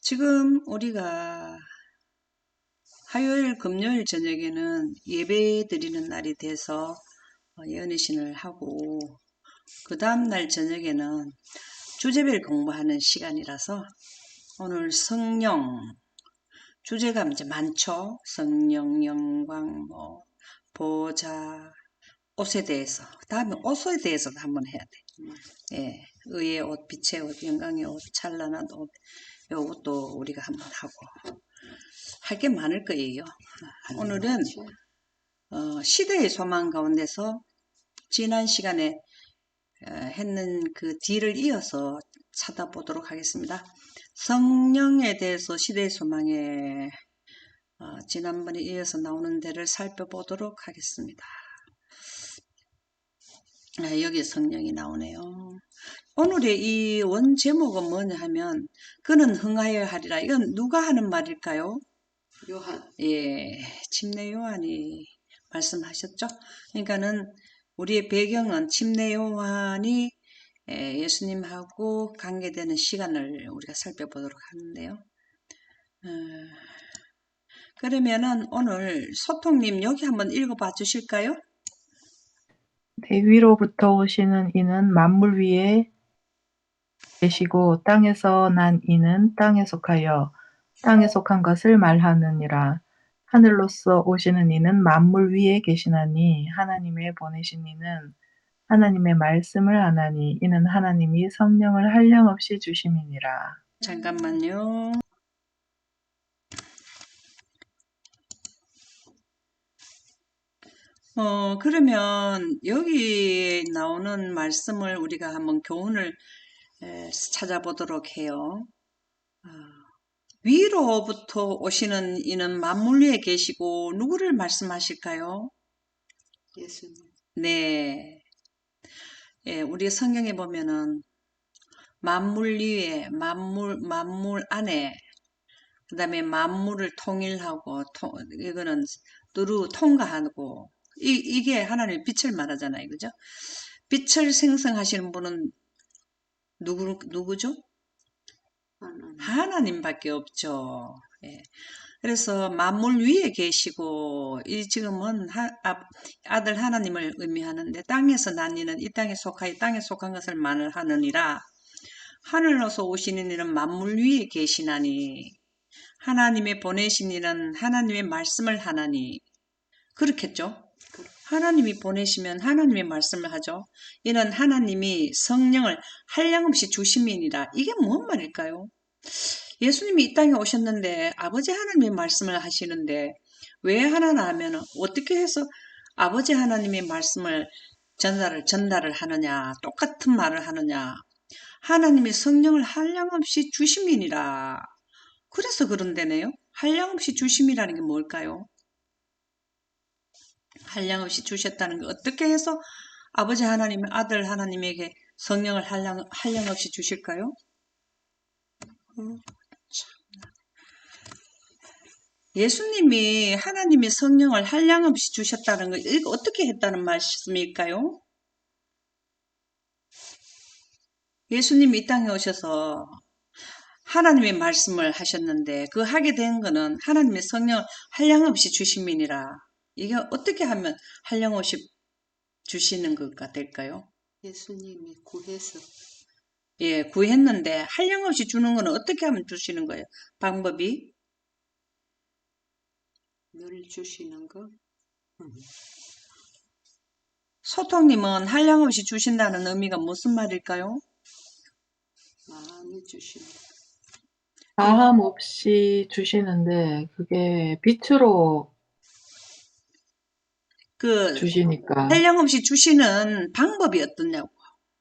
지금 우리가 화요일, 금요일 저녁에는 예배 드리는 날이 돼서 예언의신을 하고 그 다음날 저녁에는 주제별 공부하는 시간이라서 오늘 성령 주제가 이제 많죠. 성령, 영광, 보좌, 옷에 대해서. 다음에 옷에 대해서도 한번 해야 돼. 예, 의의 옷, 빛의 옷, 영광의 옷, 찬란한 옷. 요것도 우리가 한번 하고 할 게 많을 거예요. 오늘은 시대의 소망 가운데서 지난 시간에 했는 그 뒤를 이어서 찾아보도록 하겠습니다. 성령에 대해서 시대의 소망에 지난번에 이어서 나오는 데를 살펴보도록 하겠습니다. 여기 성령이 나오네요. 오늘의 이 원 제목은 뭐냐 하면 그는 흥하여 하리라. 이건 누가 하는 말일까요? 요한. 예, 침례 요한이 말씀하셨죠. 그러니까는 우리의 배경은 침례 요한이 예수님하고 관계되는 시간을 우리가 살펴보도록 하는데요. 그러면은 오늘 소통님 여기 한번 읽어봐 주실까요? 대위로부터 오시는 이는 만물 위에 계시고 땅에서 난 이는 땅에 속하여 땅에 속한 것을 말하느니라. 하늘로서 오시는 이는 만물 위에 계시나니 하나님의 보내신 이는 하나님의 말씀을 하나니 이는 하나님이 성령을 한량없이 주심이니라. 잠깐만요. 그러면 여기 나오는 말씀을 우리가 한번 교훈을 찾아보도록 해요. 위로부터 오시는 이는 만물 위에 계시고 누구를 말씀하실까요? 예수님. 네. 예, 우리 성경에 보면은 만물 위에, 만물 안에, 그 다음에 만물을 통일하고, 이거는 두루 통과하고, 이게 하나님의 빛을 말하잖아요. 그죠? 빛을 생성하시는 분은 누구죠? 하나님밖에 없죠. 예. 그래서 만물 위에 계시고 이 지금은 아들 하나님을 의미하는데 땅에서 난 이는 이 땅에 속하여 땅에 속한 것을 말하느니라. 하늘로서 오시는 이는 만물 위에 계시나니 하나님의 보내신 이는 하나님의 말씀을 하나니 그렇겠죠. 하나님이 보내시면 하나님의 말씀을 하죠. 이는 하나님이 성령을 한량없이 주심이니라. 이게 뭔 말일까요? 예수님이 이 땅에 오셨는데 아버지 하나님의 말씀을 하시는데 왜 하나 하면 어떻게 해서 아버지 하나님의 말씀을 전달을 하느냐, 똑같은 말을 하느냐. 하나님의 성령을 한량없이 주심이니라. 그래서 그런데네요. 한량없이 주심이라는 게 뭘까요? 한량없이 주셨다는 게 어떻게 해서 아버지 하나님, 아들 하나님에게 성령을 한량없이 주실까요? 예수님이 하나님의 성령을 한량없이 주셨다는 거 이거 어떻게 했다는 말씀일까요? 예수님이 이 땅에 오셔서 하나님의 말씀을 하셨는데 그 하게 된 거는 하나님의 성령을 한량없이 주심이니라. 이게 어떻게 하면 한량없이 주시는 것가 될까요? 예수님이 구해서. 예, 구했는데 한량없이 주는 건 어떻게 하면 주시는 거예요? 방법이? 늘 주시는 거. 소통님은 한량없이 주신다는 의미가 무슨 말일까요? 많이 주시는. 다함 없이 주시는데 그게 빛으로 주시니까 한량없이 주시는 방법이 어떠냐고.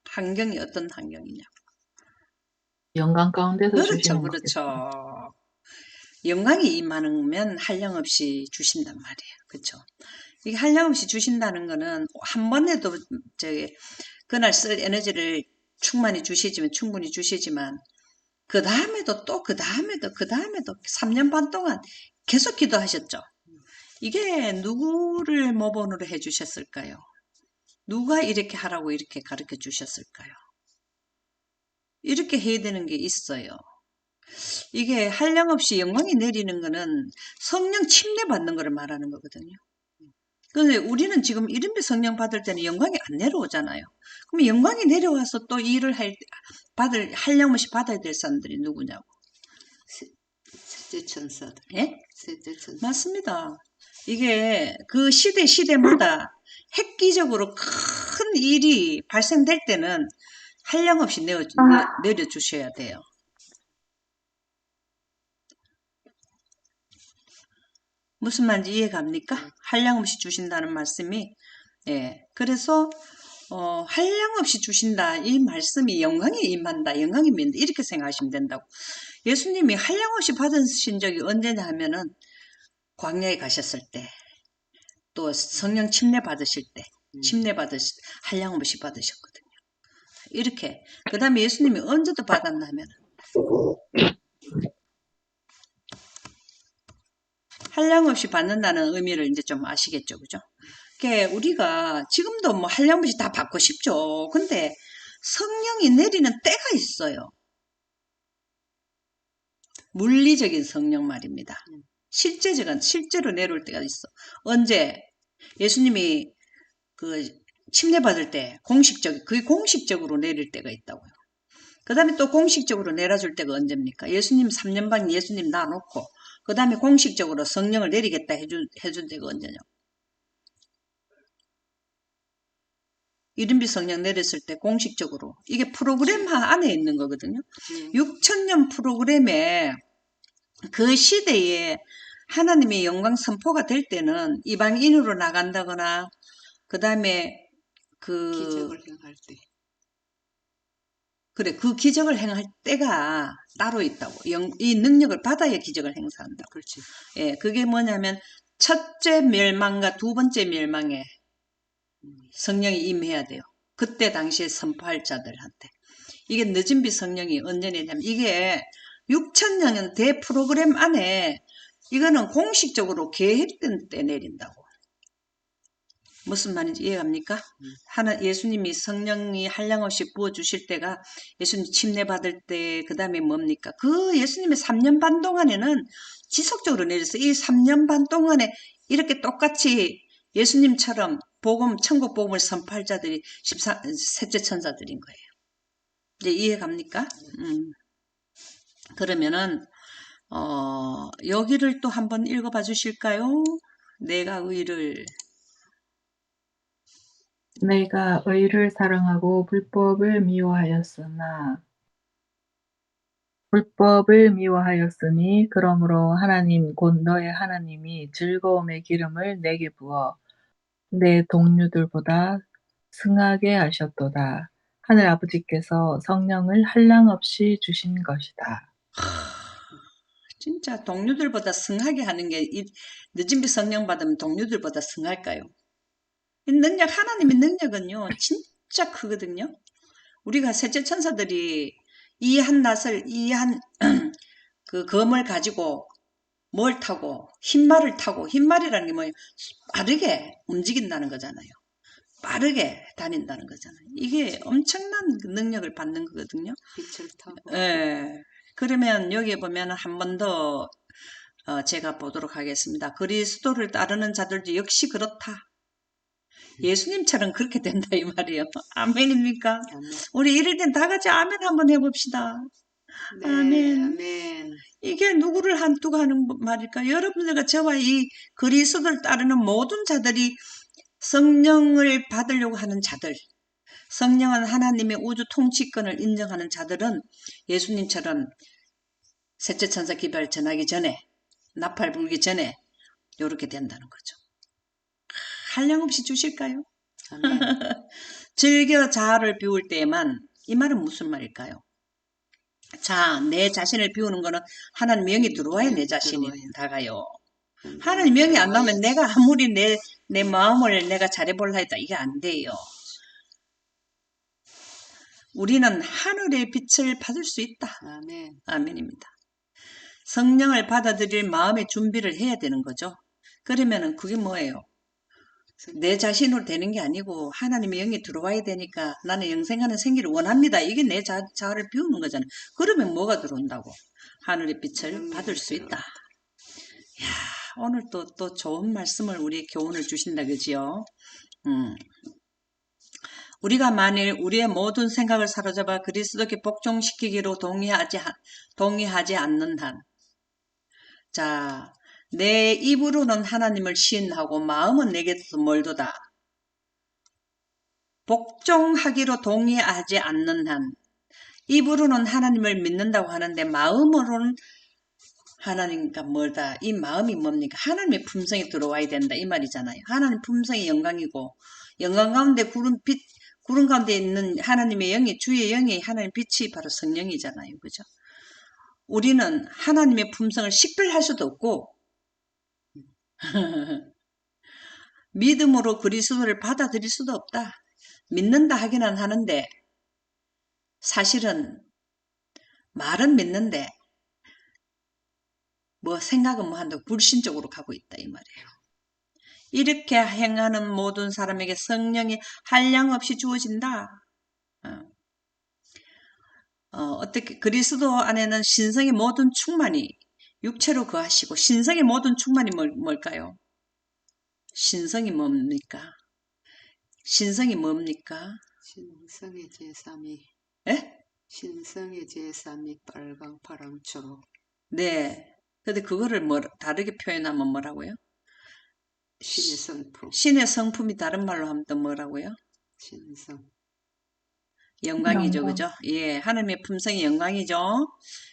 환경이 어떤 환경이냐고. 영광 가운데서 그렇죠, 주시는 그렇죠. 거겠죠. 영광이 임하면 한량없이 주신단 말이에요. 그렇죠. 이게 한량없이 주신다는 거는 한 번에도 그날 쓸 에너지를 충분히 주시지만 그 다음에도 또 그 다음에도 3년 반 동안 계속 기도하셨죠. 이게 누구를 모본으로 해주셨을까요? 누가 이렇게 하라고 이렇게 가르쳐 주셨을까요? 이렇게 해야 되는 게 있어요. 이게 한량없이 영광이 내리는 거는 성령 침례 받는 거를 말하는 거거든요. 근데 우리는 지금 이른비 성령 받을 때는 영광이 안 내려오잖아요. 그럼 영광이 내려와서 또 일을 한량없이 받아야 될 사람들이 누구냐고. 셋째 천사들. 예? 셋째 천사. 맞습니다. 이게 그 시대마다 획기적으로 큰 일이 발생될 때는 한량없이 내려주셔야 돼요. 무슨 말인지 이해갑니까? 한량없이 주신다는 말씀이. 예. 그래서 한량없이 주신다. 이 말씀이 영광이 임한다. 영광이 임한다. 이렇게 생각하시면 된다고. 예수님이 한량없이 받으신 적이 언제냐 하면은 광야에 가셨을 때, 또 성령 침례 받으실 때, 한량없이 받으셨거든요. 이렇게. 그 다음에 예수님이 언제도 받았나 하면 한량없이 받는다는 의미를 이제 좀 아시겠죠, 그죠? 우리가 지금도 뭐 한량없이 다 받고 싶죠. 근데 성령이 내리는 때가 있어요. 물리적인 성령 말입니다. 실제로 내려올 때가 있어. 언제? 예수님이 그 침례 받을 때 그게 공식적으로 내릴 때가 있다고요. 그 다음에 또 공식적으로 내려줄 때가 언제입니까? 예수님 3년 반 예수님 놔놓고 그 다음에 공식적으로 성령을 내리겠다 해준 때가 언제냐고. 이른비 성령 내렸을 때 공식적으로 이게 프로그램 안에 있는 거거든요. 6천년 프로그램에 그 시대에 하나님의 영광 선포가 될 때는 이방인으로 나간다거나 그 다음에 기적을 행할 때. 그래, 그 기적을 행할 때가 따로 있다고. 이 능력을 받아야 기적을 행사한다고. 그렇지. 예, 그게 뭐냐면 첫째 멸망과 두 번째 멸망에 성령이 임해야 돼요. 그때 당시에 선포할 자들한테. 이게 늦은비 성령이 언제 내냐면 이게 6천년 대프로그램 안에 이거는 공식적으로 계획된 때 내린다고. 무슨 말인지 이해갑니까? 예수님이 성령이 한량없이 부어주실 때가 예수님 침례 받을 때, 그 다음에 뭡니까? 그 예수님의 3년 반 동안에는 지속적으로 내려서 이 3년 반 동안에 이렇게 똑같이 예수님처럼 천국 복음을 선포할 자들이 셋째 천사들인 거예요. 이제 이해갑니까? 그러면은, 여기를 또 한번 읽어봐 주실까요? 내가 의를 사랑하고 불법을 미워하였으니 그러므로 하나님 곧 너의 하나님이 즐거움의 기름을 내게 부어 내 동료들보다 승하게 하셨도다. 하늘 아버지께서 성령을 한량없이 주신 것이다. 진짜 동료들보다 승하게 하는 게 늦은비 성령 받으면 동료들보다 승할까요? 하나님의 능력은요 진짜 크거든요. 우리가 셋째 천사들이 이 한 낫을 그 검을 가지고 뭘 타고 흰말을 타고, 흰말이라는 게 뭐예요? 빠르게 움직인다는 거잖아요. 빠르게 다닌다는 거잖아요. 이게 엄청난 능력을 받는 거거든요. 빛을 타고. 예. 그러면 여기에 보면 한 번 더 제가 보도록 하겠습니다. 그리스도를 따르는 자들도 역시 그렇다. 예수님처럼 그렇게 된다 이 말이에요. 아멘입니까? 아멘. 우리 이럴 땐 다 같이 아멘 한번 해봅시다. 네, 아멘. 아멘. 이게 누구를 한두고 하는 말일까? 여러분들과 저와 이 그리스도를 따르는 모든 자들이 성령을 받으려고 하는 자들, 성령은 하나님의 우주 통치권을 인정하는 자들은 예수님처럼 셋째 천사 기별 전하기 전에, 나팔 불기 전에 이렇게 된다는 거죠. 한량없이 주실까요? 아멘. 즐겨 자아를 비울 때에만, 이 말은 무슨 말일까요? 자, 내 자신을 비우는 거는 하나님 명이 들어와야 내 자신이 다가요. 하나님 명이 안 나오면 내가 아무리 내 마음을 내가 잘해볼라 했다. 이게 안 돼요. 우리는 하늘의 빛을 받을 수 있다. 아멘. 아멘입니다. 성령을 받아들일 마음의 준비를 해야 되는 거죠. 그러면은 그게 뭐예요? 내 자신으로 되는 게 아니고 하나님의 영이 들어와야 되니까 나는 영생하는 생기를 원합니다. 이게 내 자아를 비우는 거잖아요. 그러면 뭐가 들어온다고? 하늘의 빛을 받을 수 있다. 야, 오늘 또 좋은 말씀을 우리 교훈을 주신다, 그지요? 우리가 만일 우리의 모든 생각을 사로잡아 그리스도께 복종시키기로 동의하지 않는 한, 자, 내 입으로는 하나님을 시인하고 마음은 내게서 멀도다. 복종하기로 동의하지 않는 한, 입으로는 하나님을 믿는다고 하는데 마음으로는 하나님과 멀다. 이 마음이 뭡니까? 하나님의 품성이 들어와야 된다. 이 말이잖아요. 하나님 품성이 영광이고, 영광 가운데 구름 가운데 있는 하나님의 영이, 주의 영이 하나님 빛이 바로 성령이잖아요. 그죠? 우리는 하나님의 품성을 식별할 수도 없고, 믿음으로 그리스도를 받아들일 수도 없다. 믿는다 하기는 하는데, 사실은 말은 믿는데, 생각은 한다고 불신적으로 가고 있다. 이 말이에요. 이렇게 행하는 모든 사람에게 성령이 한량없이 주어진다. 어떻게 그리스도 안에는 신성의 모든 충만이 육체로 거하시고, 신성의 모든 충만이 뭘까요? 신성이 뭡니까? 신성이 뭡니까? 신성의 제3이 예? 신성의 제3이 빨강, 파랑, 초록. 네. 근데 그거를 다르게 표현하면 뭐라고요? 신의 성품. 신의 성품이 다른 말로 하면 또 뭐라고요? 신성. 영광이죠. 영광. 그죠? 예, 하나님의 품성이 영광이죠.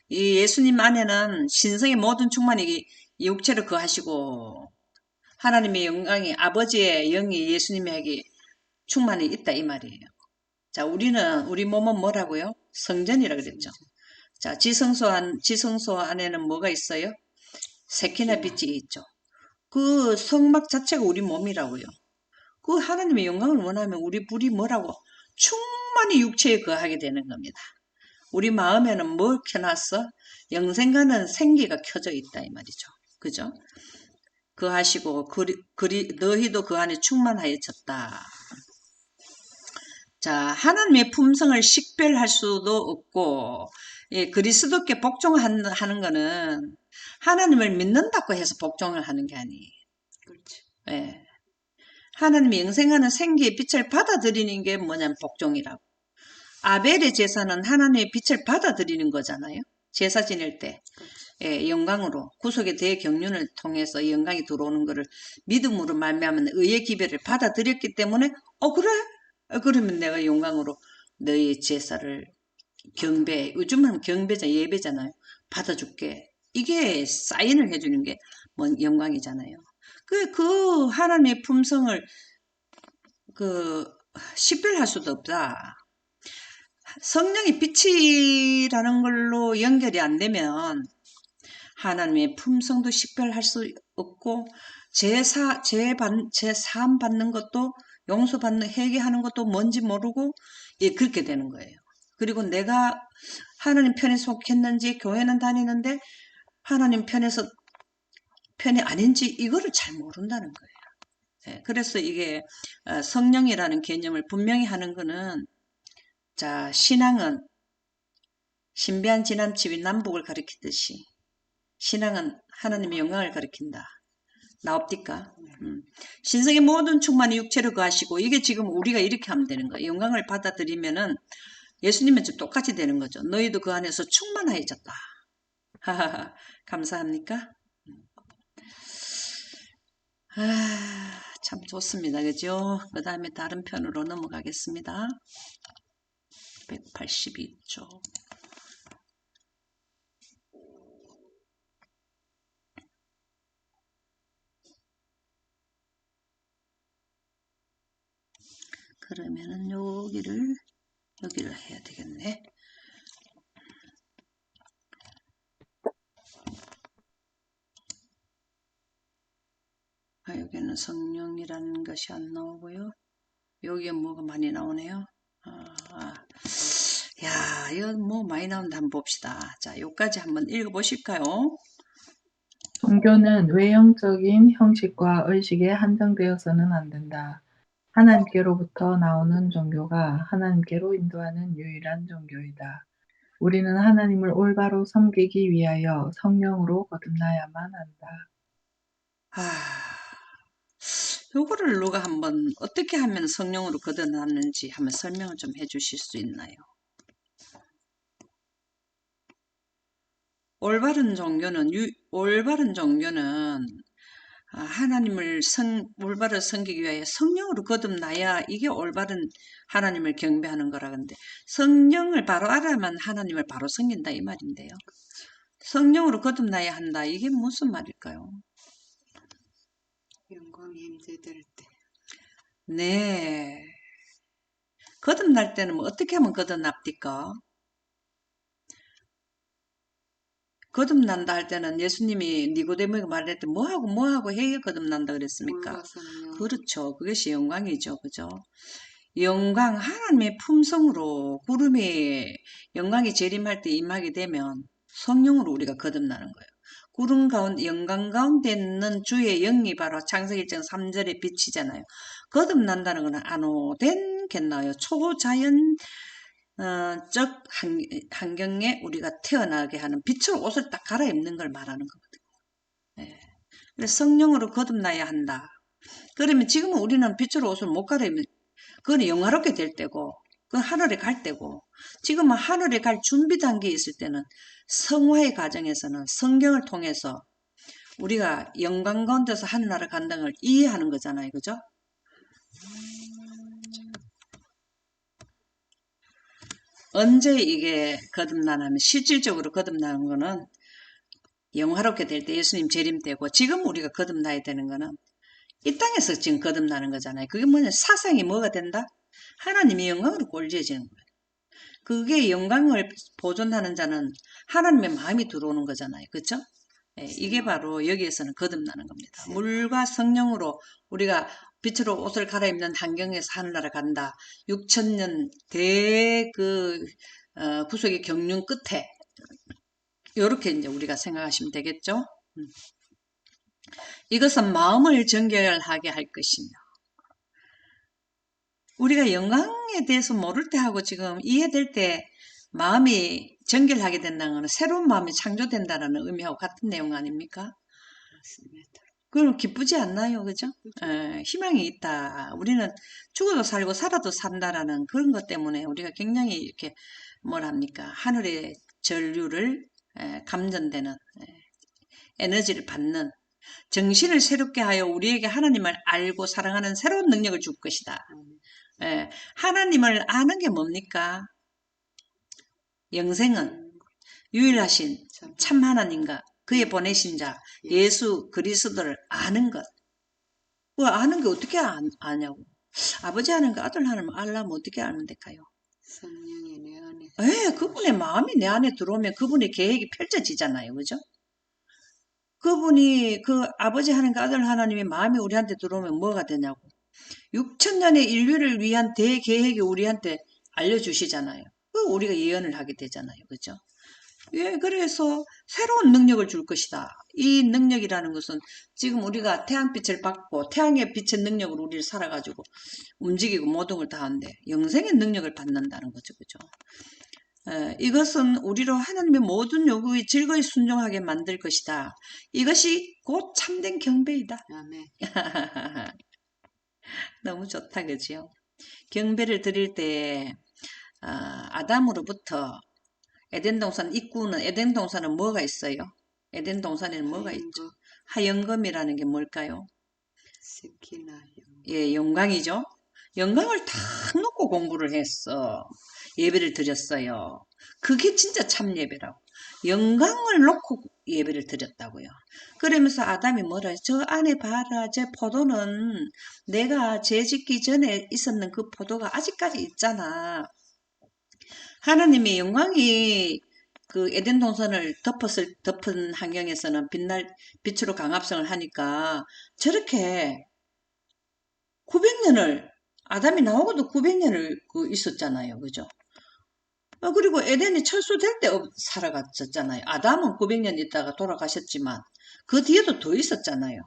이 예수님 안에는 신성의 모든 충만이 육체를 거하시고 하나님의 영광이 아버지의 영이 예수님에게 충만히 있다 이 말이에요. 자, 우리 몸은 뭐라고요? 성전이라 그랬죠. 자, 지성소 안에는 뭐가 있어요? 세키나 빛이 있죠. 그 성막 자체가 우리 몸이라고요. 그 하나님의 영광을 원하면 우리 불이 뭐라고? 충만히 육체에 거하게 되는 겁니다. 우리 마음에는 뭘 켜놨어? 영생과는 생기가 켜져 있다 이 말이죠. 그죠? 거하시고 너희도 그 안에 충만하여졌다. 자, 하나님의 품성을 식별할 수도 없고, 예, 그리스도께 복종하는 거는 하나님을 믿는다고 해서 복종을 하는 게 아니에요. 그렇지. 예. 하나님이 영생하는 생기의 빛을 받아들이는 게 뭐냐면 복종이라고. 아벨의 제사는 하나님의 빛을 받아들이는 거잖아요. 제사 지낼 때. 예, 영광으로 구속의 대경륜을 통해서 영광이 들어오는 것을 믿음으로 말미암은 의의 기별을 받아들였기 때문에 그래? 그러면 내가 영광으로 너의 제사를 요즘은 예배잖아요. 받아줄게. 이게 사인을 해주는 게 영광이잖아요. 그 하나님의 품성을 식별할 수도 없다. 성령의 빛이라는 걸로 연결이 안 되면 하나님의 품성도 식별할 수 없고 제사함 받는 것도 용서받는 회개하는 것도 뭔지 모르고 그렇게 되는 거예요. 그리고 내가 하나님 편에 속했는지 교회는 다니는데 하나님 편이 아닌지 이거를 잘 모른다는 거예요. 그래서 이게 성령이라는 개념을 분명히 하는 거는 자 신앙은 신비한 지남집이 남북을 가리키듯이 신앙은 하나님의 영광을 가리킨다. 나옵니까? 신성의 모든 충만이 육체로 거하시고 이게 지금 우리가 이렇게 하면 되는 거예요. 영광을 받아들이면은 예수님은 좀 똑같이 되는 거죠. 너희도 그 안에서 충만해졌다. 하하하. 감사합니까? 참 좋습니다. 그죠? 그 다음에 다른 편으로 넘어가겠습니다. 182쪽. 그러면은 여기를 해야 되겠네. 여기는 성령이라는 것이 안 나오고요. 여기에 뭐가 많이 나오네요. 야, 이거 뭐 많이 나온다 한번 봅시다. 자, 여기까지 한번 읽어보실까요? 종교는 외형적인 형식과 의식에 한정되어서는 안 된다. 하나님께로부터 나오는 종교가 하나님께로 인도하는 유일한 종교이다. 우리는 하나님을 올바로 섬기기 위하여 성령으로 거듭나야만 한다. 요거를 누가 한번 어떻게 하면 성령으로 거듭났는지 한번 설명을 좀 해주실 수 있나요? 올바른 종교는 하나님을 올바로 섬기기 위하여 성령으로 거듭나야 이게 올바른 하나님을 경배하는 거라는데, 성령을 바로 알아야만 하나님을 바로 섬긴다 이 말인데요. 성령으로 거듭나야 한다, 이게 무슨 말일까요? 영광이 임재될 때. 네. 거듭날 때는 뭐 어떻게 하면 거듭납니까? 거듭난다 할 때는 예수님이 니고데모에게 말할 때 뭐하고 해야 거듭난다 그랬습니까? 물과 성령. 그렇죠. 그것이 영광이죠. 그죠? 영광, 하나님의 품성으로 구름이 영광이 재림할 때 임하게 되면 성령으로 우리가 거듭나는 거예요. 구름 가운데, 영광 가운데 있는 주의 영이 바로 창세기 1장 3절의 빛이잖아요. 거듭난다는 것은 안오된 겠나요? 초자연 적 환경에 우리가 태어나게 하는 빛으로 옷을 딱 갈아입는 걸 말하는 거거든요. 예. 그래서 성령으로 거듭나야 한다. 그러면 지금은 우리는 빛으로 옷을 못 갈아입는, 그건 영화롭게 될 때고, 그건 하늘에 갈 때고, 지금은 하늘에 갈 준비 단계에 있을 때는 성화의 과정에서는 성경을 통해서 우리가 영광 가운데서 하늘나라 간다는 걸 이해하는 거잖아요. 그죠? 언제 이게 거듭나냐면, 실질적으로 거듭나는 거는 영화롭게 될 때 예수님 재림 때고, 지금 우리가 거듭나야 되는 거는 이 땅에서 지금 거듭나는 거잖아요. 그게 뭐냐, 사상이 뭐가 된다? 하나님의 영광으로 꼴지어지는 거예요. 그게 영광을 보존하는 자는 하나님의 마음이 들어오는 거잖아요. 그렇죠? 예, 이게 바로 여기에서는 거듭나는 겁니다. 물과 성령으로 우리가 빛으로 옷을 갈아입는 환경에서 하늘나라 간다. 6천년 구속의 경륜 끝에 이렇게 이제 우리가 생각하시면 되겠죠. 이것은 마음을 정결하게 할 것이며, 우리가 영광에 대해서 모를 때 하고 지금 이해될 때 마음이 정결하게 된다는 것은 새로운 마음이 창조된다는 의미하고 같은 내용 아닙니까? 맞습니다. 그럼 기쁘지 않나요? 그죠? 희망이 있다. 우리는 죽어도 살고 살아도 산다라는 그런 것 때문에 우리가 굉장히 이렇게 뭐랍니까? 하늘의 전류를 감전되는 에너지를 받는, 정신을 새롭게 하여 우리에게 하나님을 알고 사랑하는 새로운 능력을 줄 것이다. 하나님을 아는 게 뭡니까? 영생은 유일하신 참 하나님과 그의 보내신 자 예수 그리스도를 아는 것. 그 아는 게 어떻게 아냐고. 아버지 하는 거 아들 하는 거 알려면 어떻게 아는 데까요? 성령이 내 안에. 그분의 마음이 내 안에 들어오면 그분의 계획이 펼쳐지잖아요. 그죠? 그분이 그 아버지 하는 거 아들 하나님의 마음이 우리한테 들어오면 뭐가 되냐고. 6천년의 인류를 위한 대계획이 우리한테 알려주시잖아요. 그 우리가 예언을 하게 되잖아요. 그죠? 예, 그래서 새로운 능력을 줄 것이다. 이 능력이라는 것은 지금 우리가 태양빛을 받고 태양의 빛의 능력으로 우리를 살아가지고 움직이고 모든 걸 다 하는데 영생의 능력을 받는다는 거죠. 그죠? 이것은 우리로 하나님의 모든 요구에 즐거이 순종하게 만들 것이다. 이것이 곧 참된 경배이다. 아멘. 너무 좋다. 그죠? 경배를 드릴 때 아담으로부터 에덴 동산은 뭐가 있어요? 에덴 동산에는 뭐가 있죠? 하영금이라는 게 뭘까요? 세키나 영광. 예, 영광이죠. 영광을 다 놓고 공부를 했어. 예배를 드렸어요. 그게 진짜 참 예배라고. 영광을 놓고 예배를 드렸다고요. 그러면서 아담이 뭐라 저 안에 봐라. 저 포도는 내가 죄 짓기 전에 있었는 그 포도가 아직까지 있잖아. 하나님의 영광이 그 에덴 동산을 덮은 환경에서는 빛으로 강압성을 하니까 저렇게 900년을, 아담이 나오고도 900년을 있었잖아요. 그죠? 그리고 에덴이 철수될 때 살아갔었잖아요. 아담은 900년 있다가 돌아가셨지만 그 뒤에도 더 있었잖아요.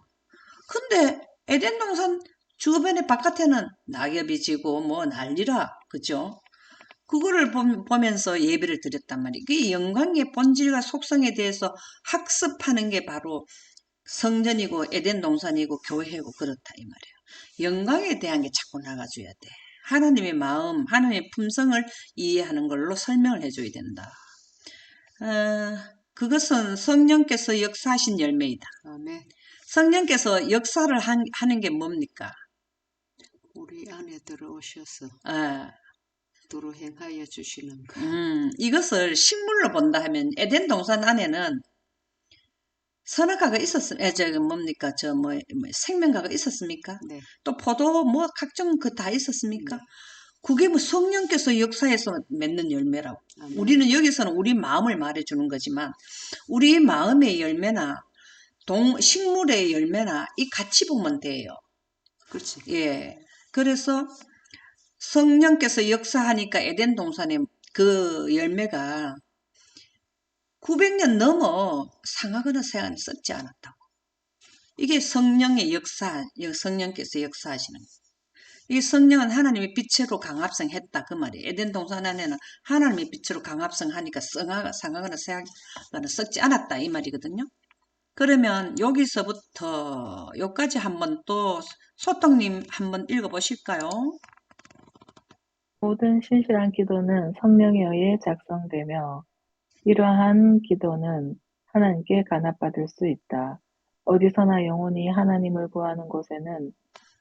근데 에덴 동산 주변에 바깥에는 낙엽이 지고 뭐 난리라, 그죠? 그거를 보면서 예배를 드렸단 말이에요. 그 영광의 본질과 속성에 대해서 학습하는 게 바로 성전이고 에덴 동산이고 교회고 그렇다 이 말이에요. 영광에 대한 게 자꾸 나가줘야 돼. 하나님의 마음, 하나님의 품성을 이해하는 걸로 설명을 해줘야 된다. 그것은 성령께서 역사하신 열매이다. 아멘. 성령께서 역사를 하는 게 뭡니까? 우리 안에 들어오셔서 아, 도로 행하여 주시는 것. 이것을 식물로 본다 하면 에덴 동산 안에는 선악과가 뭡니까? 생명과가 있었습니까? 네. 또 포도, 각종 그 다 있었습니까? 네. 그게 뭐 성령께서 역사해서 맺는 열매라고. 아멘. 우리는 여기서는 우리 마음을 말해주는 거지만, 우리 마음의 열매나, 식물의 열매나, 이 같이 보면 돼요. 그렇지. 예. 그래서 성령께서 역사하니까 에덴 동산의 그 열매가 900년 넘어 상하거나 새하거나 썩지 않았다고. 이게 성령의 역사, 성령께서 역사하시는 거예요. 이 성령은 하나님의 빛으로 강합성했다 그 말이에요. 에덴 동산 안에는 하나님의 빛으로 강합성하니까 상하거나 새하거나 썩지 않았다 이 말이거든요. 그러면 여기서부터 여기까지 한번 또 소통님 한번 읽어보실까요? 모든 신실한 기도는 성령에 의해 작성되며 이러한 기도는 하나님께 간합받을 수 있다. 어디서나 영혼이 하나님을 구하는 곳에는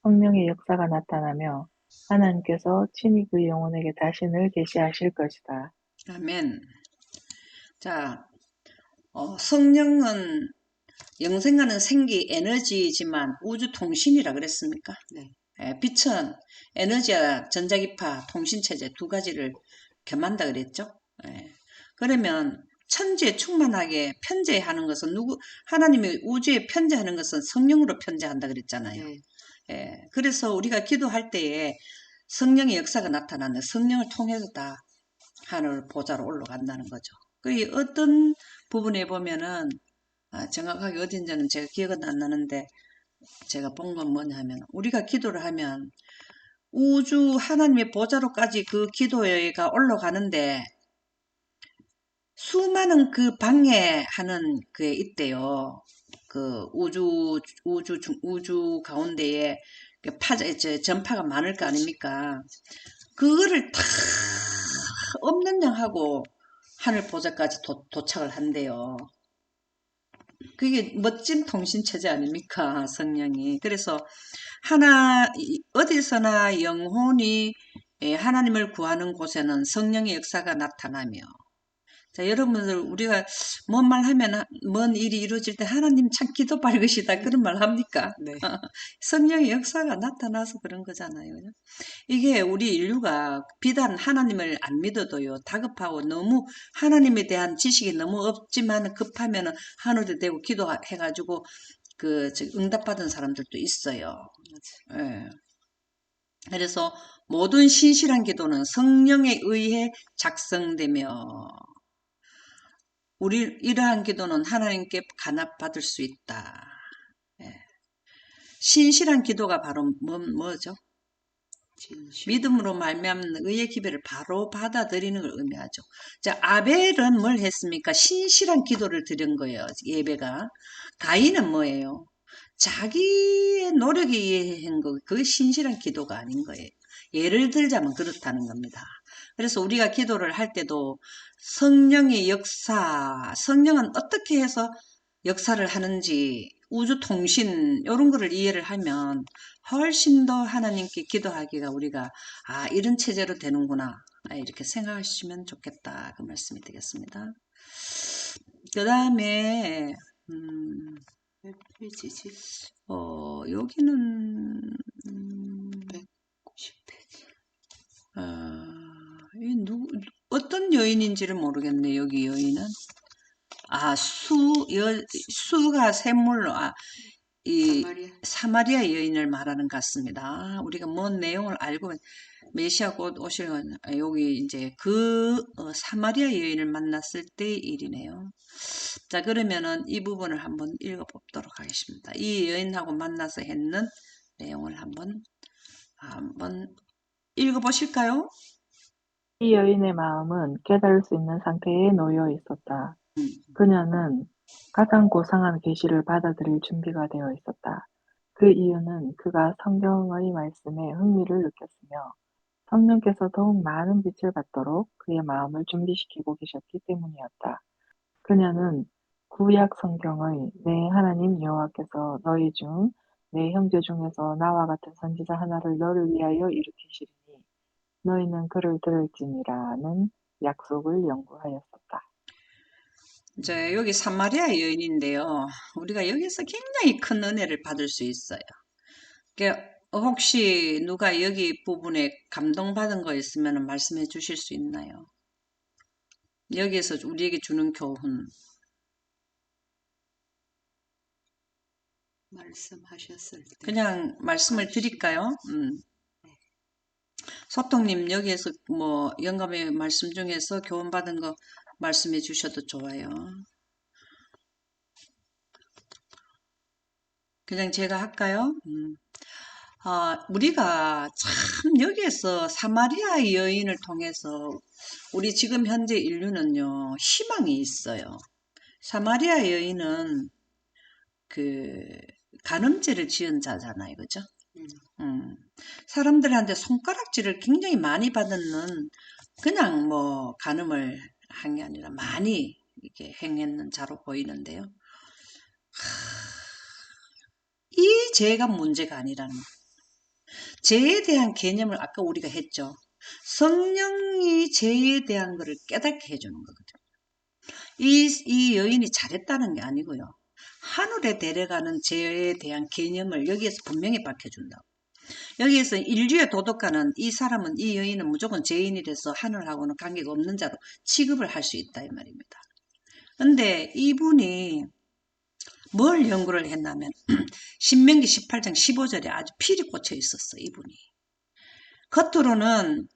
성령의 역사가 나타나며 하나님께서 친히 그 영혼에게 자신을 계시하실 것이다. 아멘. 자, 성령은 영생하는 생기 에너지지만 우주 통신이라 그랬습니까? 네. 빛은 에너지와 전자기파 통신체제 두 가지를 겸한다 그랬죠? 그러면 천지에 충만하게 편재하는 것은 하나님이 우주에 편재하는 것은 성령으로 편재한다 그랬잖아요. 네. 그래서 우리가 기도할 때에 성령의 역사가 나타나는 성령을 통해서 다 하늘 보좌로 올라간다는 거죠. 그 어떤 부분에 보면은 정확하게 어딘지는 제가 기억은 안 나는데 제가 본 건 뭐냐면 우리가 기도를 하면 우주 하나님의 보좌로까지 그 기도가 올라가는데 수많은 그 방해하는 그게 있대요. 그 우주 가운데에 전파가 많을 거 아닙니까? 그거를 다 없는 양 하고 하늘 보좌까지 도착을 한대요. 그게 멋진 통신체제 아닙니까? 성령이. 그래서 어디서나 영혼이 하나님을 구하는 곳에는 성령의 역사가 나타나며 자, 여러분들 우리가 뭔 말 하면 뭔 일이 이루어질 때 하나님 참 기도 밝으시다 그런 말 합니까? 네. 성령의 역사가 나타나서 그런 거잖아요. 이게 우리 인류가 비단 하나님을 안 믿어도요 다급하고 너무 하나님에 대한 지식이 너무 없지만 급하면 하늘에 대고 기도해가지고 응답받은 사람들도 있어요. 예. 그래서 모든 신실한 기도는 성령에 의해 작성되며 이러한 기도는 하나님께 간합받을 수 있다. 예. 신실한 기도가 바로 뭐죠? 진실. 믿음으로 말미암는 의의 기별을 바로 받아들이는 걸 의미하죠. 자, 아벨은 뭘 했습니까? 신실한 기도를 드린 거예요. 예배가. 가인은 뭐예요? 자기의 노력에 의한 거, 그게 신실한 기도가 아닌 거예요. 예를 들자면 그렇다는 겁니다. 그래서 우리가 기도를 할 때도 성령의 역사, 성령은 어떻게 해서 역사를 하는지 우주 통신 이런 거를 이해를 하면 훨씬 더 하나님께 기도하기가 우리가 이런 체제로 되는구나 이렇게 생각하시면 좋겠다 그 말씀이 되겠습니다. 그 다음에 몇 페이지지? 여기는 190페이지. 어떤 여인인지를 모르겠네. 여기 여인은 수가 샘물로 이 사마리아. 사마리아 여인을 말하는 것 같습니다. 우리가 뭔 내용을 알고 메시아 곧 오실 여기 이제 그 사마리아 여인을 만났을 때의 일이네요. 자, 그러면은 이 부분을 한번 읽어보도록 하겠습니다. 이 여인하고 만나서 했는 내용을 한번 읽어보실까요? 이 여인의 마음은 깨달을 수 있는 상태에 놓여 있었다. 음, 그녀는 가장 고상한 계시를 받아들일 준비가 되어 있었다. 그 이유는 그가 성경의 말씀에 흥미를 느꼈으며 성령께서 더욱 많은 빛을 받도록 그의 마음을 준비시키고 계셨기 때문이었다. 그녀는 구약 성경의 내 하나님 여호와께서 너희 중 내 형제 중에서 나와 같은 선지자 하나를 너를 위하여 일으키시리니 너희는 그를 들을지니라는 약속을 연구하였었다. 이제 여기 사마리아 여인인데요. 우리가 여기서 굉장히 큰 은혜를 받을 수 있어요. 혹시 누가 여기 부분에 감동받은 거 있으면 말씀해 주실 수 있나요? 여기에서 우리에게 주는 교훈. 말씀하셨을 때 그냥 말씀을 드릴까요? 소통님 여기에서 뭐 영감의 말씀 중에서 교훈받은 거 말씀해 주셔도 좋아요. 그냥 제가 할까요? 우리가 참 여기에서 사마리아 여인을 통해서 우리 지금 현재 인류는요, 희망이 있어요. 사마리아 여인은 그 간음죄를 지은 자잖아요. 그죠? 음, 음, 사람들한테 손가락질을 굉장히 많이 받는 그냥 뭐 간음을 한 게 아니라 많이 이렇게 행했는 자로 보이는데요. 이 죄가 문제가 아니라는 거예요. 죄에 대한 개념을 아까 우리가 했죠. 성령이 죄에 대한 것을 깨닫게 해주는 거거든요. 이 여인이 잘했다는 게 아니고요. 하늘에 데려가는 죄에 대한 개념을 여기에서 분명히 밝혀준다고. 여기에서 인류의 도덕가는 이 사람은 이 여인은 무조건 죄인이라서 하늘하고는 관계가 없는 자로 취급을 할 수 있다 이 말입니다. 근데 이분이 뭘 연구를 했냐면 신명기 18장 15절에 아주 필이 꽂혀 있었어 이분이. 겉으로는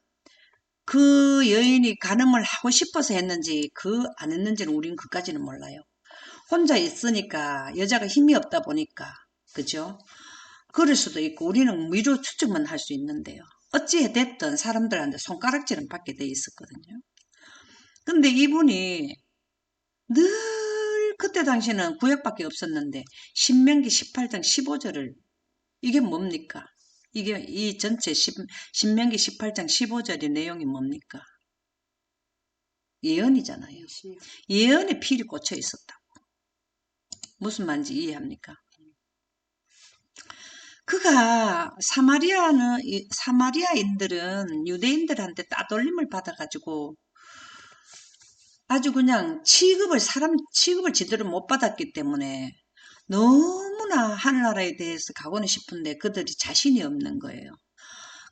그 여인이 간음을 하고 싶어서 했는지 안 했는지는 우리는 그까지는 몰라요. 혼자 있으니까 여자가 힘이 없다 보니까 그죠? 그럴 수도 있고 우리는 미루 추측만 할 수 있는데요. 어찌 됐든 사람들한테 손가락질은 받게 돼 있었거든요. 근데 이분이 늘 그때 당시는 구약밖에 없었는데 신명기 18장 15절을 이게 뭡니까? 이게 이 전체 신명기 18장 15절의 내용이 뭡니까? 예언이잖아요. 메시아. 예언의 필이 꽂혀 있었다고. 무슨 말인지 이해합니까? 그가 사마리아인들은 유대인들한테 따돌림을 받아가지고 아주 그냥 사람 취급을 제대로 못 받았기 때문에 너무나 하늘나라에 대해서 가고는 싶은데 그들이 자신이 없는 거예요.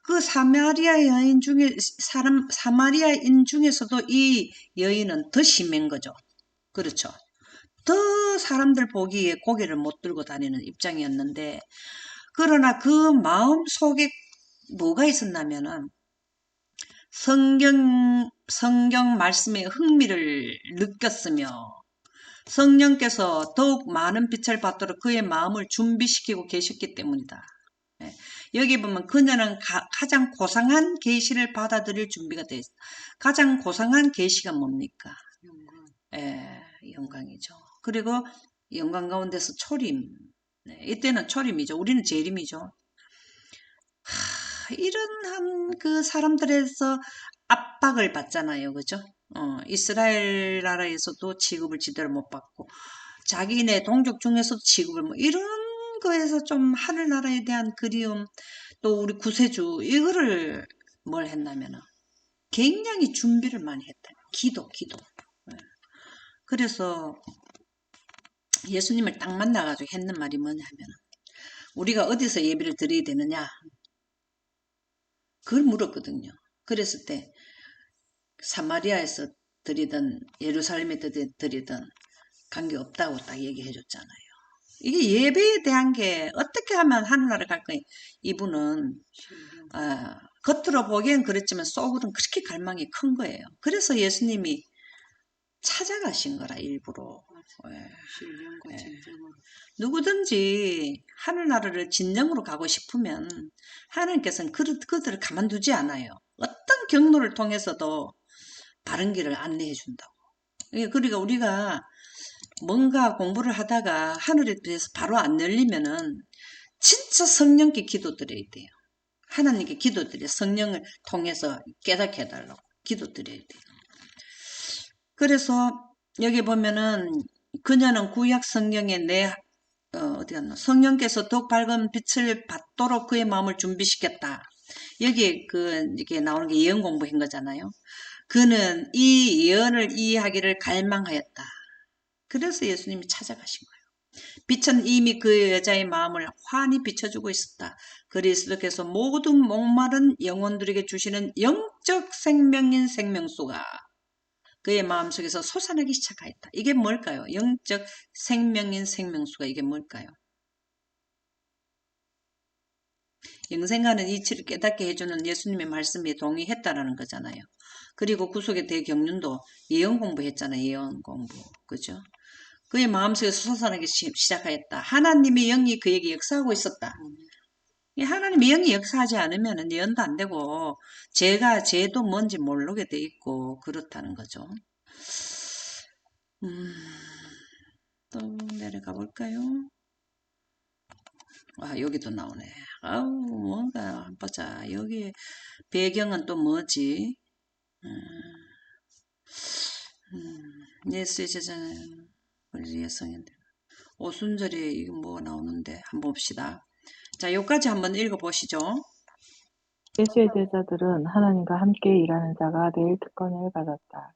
그 사마리아인 중에서도 이 여인은 더 심한 거죠. 그렇죠. 더 사람들 보기에 고개를 못 들고 다니는 입장이었는데, 그러나 그 마음 속에 뭐가 있었냐면은, 성경 말씀에 흥미를 느꼈으며, 성령께서 더욱 많은 빛을 받도록 그의 마음을 준비시키고 계셨기 때문이다. 예. 여기 보면 그녀는 가장 고상한 계시를 받아들일 준비가 되어 있어. 가장 고상한 계시가 뭡니까? 영광. 예, 영광이죠. 그리고 영광 가운데서 초림. 네, 이때는 초림이죠. 우리는 재림이죠. 이런 그 사람들에서 압박을 받잖아요. 그죠? 이스라엘 나라에서도 취급을 제대로 못 받고, 자기네 동족 중에서도 취급을 이런 거에서 좀 하늘나라에 대한 그리움, 또 우리 구세주, 이거를 뭘 했냐면은, 굉장히 준비를 많이 했다. 기도. 예. 그래서 예수님을 딱 만나가지고 했는 말이 뭐냐 하면, 우리가 어디서 예배를 드려야 되느냐? 그걸 물었거든요. 그랬을 때, 사마리아에서 드리든 예루살렘에 드리든 관계없다고 딱 얘기해 줬잖아요. 이게 예배에 대한 게 어떻게 하면 하늘나라 갈 거예요. 이분은 신령. 겉으로 보기엔 그렇지만 속으로는 그렇게 갈망이 큰 거예요. 그래서 예수님이 찾아가신 거라 일부러. 예. 신령과 예. 진정으로. 누구든지 하늘나라를 진정으로 가고 싶으면 하나님께서는 그들을 가만두지 않아요. 어떤 경로를 통해서도 바른 길을 안내해 준다고. 그러니까 우리가 뭔가 공부를 하다가 하늘에 대해서 바로 안 열리면은 진짜 성령께 기도드려야 돼요. 하나님께 기도드려 성령을 통해서 깨닫게 해달라고 기도드려야 돼요. 그래서 여기 보면은 그녀는 구약 성경에 어디 갔나? 성령께서 더욱 밝은 빛을 받도록 그의 마음을 준비시켰다. 여기에 이게 나오는 게 예언 공부인 거잖아요. 그는 이 예언을 이해하기를 갈망하였다. 그래서 예수님이 찾아가신 거예요. 빛은 이미 그 여자의 마음을 환히 비춰주고 있었다. 그리스도께서 모든 목마른 영혼들에게 주시는 영적 생명인 생명수가 그의 마음속에서 솟아나기 시작하였다. 이게 뭘까요? 영적 생명인 생명수가 이게 뭘까요? 영생하는 이치를 깨닫게 해주는 예수님의 말씀에 동의했다라는 거잖아요. 그리고 구속의 대경륜도 예언 공부했잖아요. 예언 공부. 그죠? 그의 마음속에서 솟아나기 시작하였다. 하나님의 영이 그에게 역사하고 있었다. 하나님의 영이 역사하지 않으면 예언도 안 되고 죄도 뭔지 모르게 돼 있고 그렇다는 거죠. 또 내려가 볼까요? 아, 여기도 나오네. 아우, 뭔가, 보자. 여기 배경은 또 뭐지? 예수의 제자는 우리 여성인데. 오순절에 이거 뭐 나오는데 한번 봅시다. 자, 여기까지 한번 읽어보시죠. 예수의 제자들은 하나님과 함께 일하는 자가 될 특권을 받았다.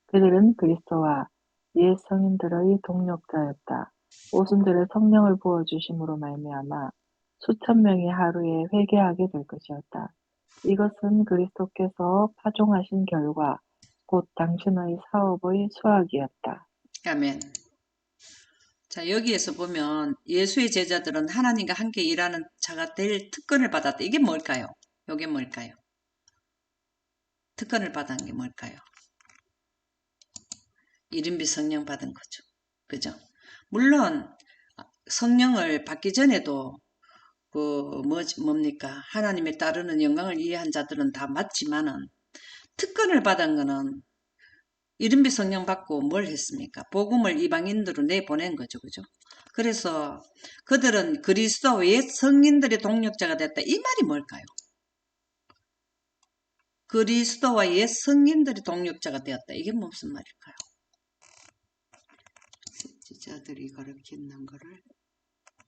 그들은 그리스도와 옛 성인들의 동력자였다. 오순절에 성령을 부어주심으로 말미암아 수천 명이 하루에 회개하게 될 것이었다. 이것은 그리스도께서 파종하신 결과 곧 당신의 사업의 수확이었다. 아멘. 자, 여기에서 보면 예수의 제자들은 하나님과 함께 일하는 자가 될 특권을 받았다. 이게 뭘까요? 이게 뭘까요? 특권을 받은 게 뭘까요? 이른비 성령 받은 거죠. 그죠? 물론 성령을 받기 전에도 뭡니까? 하나님에 따르는 영광을 이해한 자들은 다 맞지만은 특권을 받은 거는 이른비 성령 받고 뭘 했습니까? 복음을 이방인들로 내보낸 거죠. 그죠? 그래서 그들은 그리스도 옛 성인들의 동력자가 됐다. 이 말이 뭘까요? 그리스도와 옛 성인들의 동력자가 되었다. 이게 무슨 말일까요? 제자들이 가르치는 거를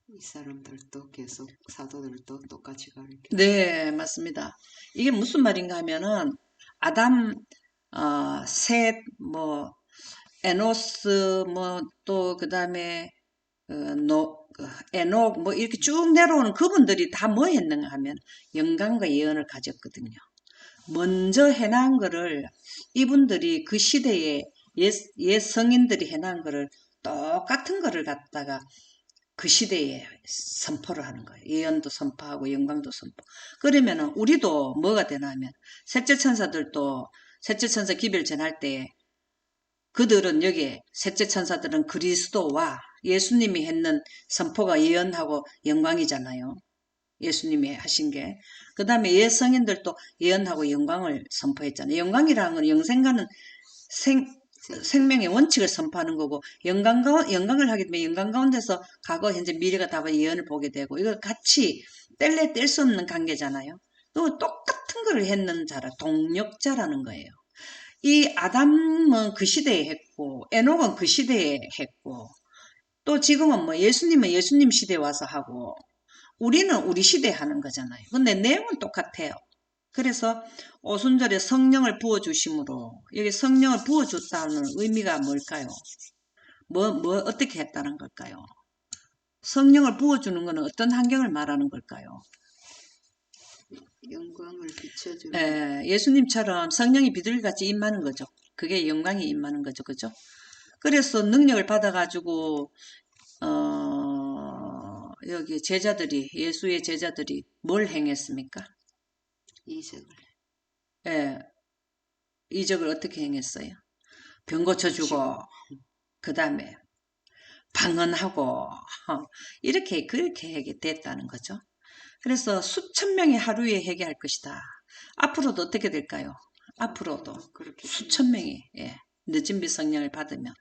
이 사람들도 계속 사도들도 똑같이 가르쳐. 네, 맞습니다. 이게 무슨 말인가 하면은 아담, 셋, 에노스, 또 그다음에 에녹, 이렇게 쭉 내려오는 그분들이 다 뭐 했는가 하면 영광과 예언을 가졌거든요. 먼저 해난 거를 이분들이 그 시대에 옛 성인들이 해난 거를 똑같은 거를 갖다가 그 시대에 선포를 하는 거예요. 예언도 선포하고 영광도 선포. 그러면은 우리도 뭐가 되나 하면 셋째 천사들도 셋째 천사 기별 전할 때 그들은 여기에 셋째 천사들은 그리스도와 예수님이 했는 선포가 예언하고 영광이잖아요. 예수님이 하신 게. 그 다음에 옛 성인들도 예언하고 영광을 선포했잖아요. 영광이라는 건 영생가는 생명의 원칙을 선포하는 거고 영광을 하게 되면 영광 가운데서 과거, 현재, 미래가 다 예언을 보게 되고 이거 같이 뗄래 뗄 수 없는 관계잖아요. 또 똑같은 걸 했는 자라 동력자라는 거예요. 이 아담은 그 시대에 했고 에녹은 그 시대에 했고 또 지금은 예수님은 예수님 시대에 와서 하고 우리는 우리 시대에 하는 거잖아요. 근데 내용은 똑같아요. 그래서 오순절에 성령을 부어주심으로 여기 성령을 부어줬다는 의미가 뭘까요? 어떻게 했다는 걸까요? 성령을 부어주는 것은 어떤 환경을 말하는 걸까요? 영광을 비춰주는. 예수님처럼 성령이 비둘기같이 임하는 거죠. 그게 영광이 임하는 거죠. 그죠? 그래서 능력을 받아가지고 여기 예수의 제자들이 뭘 행했습니까? 이적을. 예, 이적을 어떻게 행했어요? 병 고쳐주고, 그 다음에 방언하고, 이렇게, 그렇게 하게 됐다는 거죠. 그래서 수천 명이 하루에 회개할 것이다. 앞으로도 어떻게 될까요? 앞으로도 그렇게 수천 명이, 예, 늦은 비 성령을 받으면,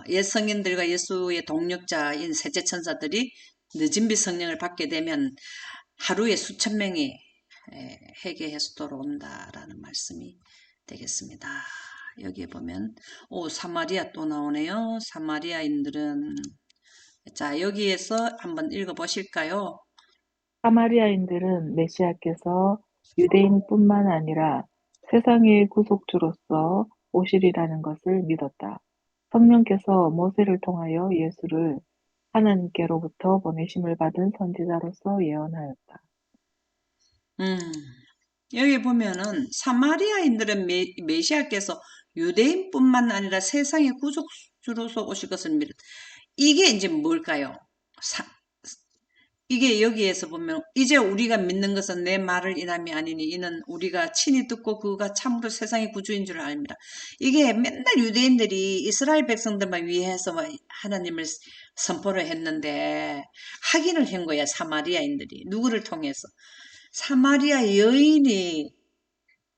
옛 성인들과 예수의 동력자인 셋째 천사들이 늦은 비 성령을 받게 되면 하루에 수천 명이 회개해서 돌아온다라는 말씀이 되겠습니다. 여기에 보면 사마리아 또 나오네요. 사마리아인들은 자 여기에서 한번 읽어보실까요? 사마리아인들은 메시아께서 유대인뿐만 아니라 세상의 구속주로서 오시리라는 것을 믿었다. 성령께서 모세를 통하여 예수를 하나님께로부터 보내심을 받은 선지자로서 예언하였다. 음, 여기 보면은 사마리아인들은 메시아께서 유대인뿐만 아니라 세상의 구속주로서 오실 것을 믿었다. 이게 이제 뭘까요? 이게 여기에서 보면 이제 우리가 믿는 것은 내 말을 인함이 아니니 이는 우리가 친히 듣고 그가 참으로 세상의 구주인 줄 압니다. 이게 맨날 유대인들이 이스라엘 백성들만 위해서 하나님을 선포를 했는데 확인을 한 거야. 사마리아인들이 누구를 통해서 사마리아 여인이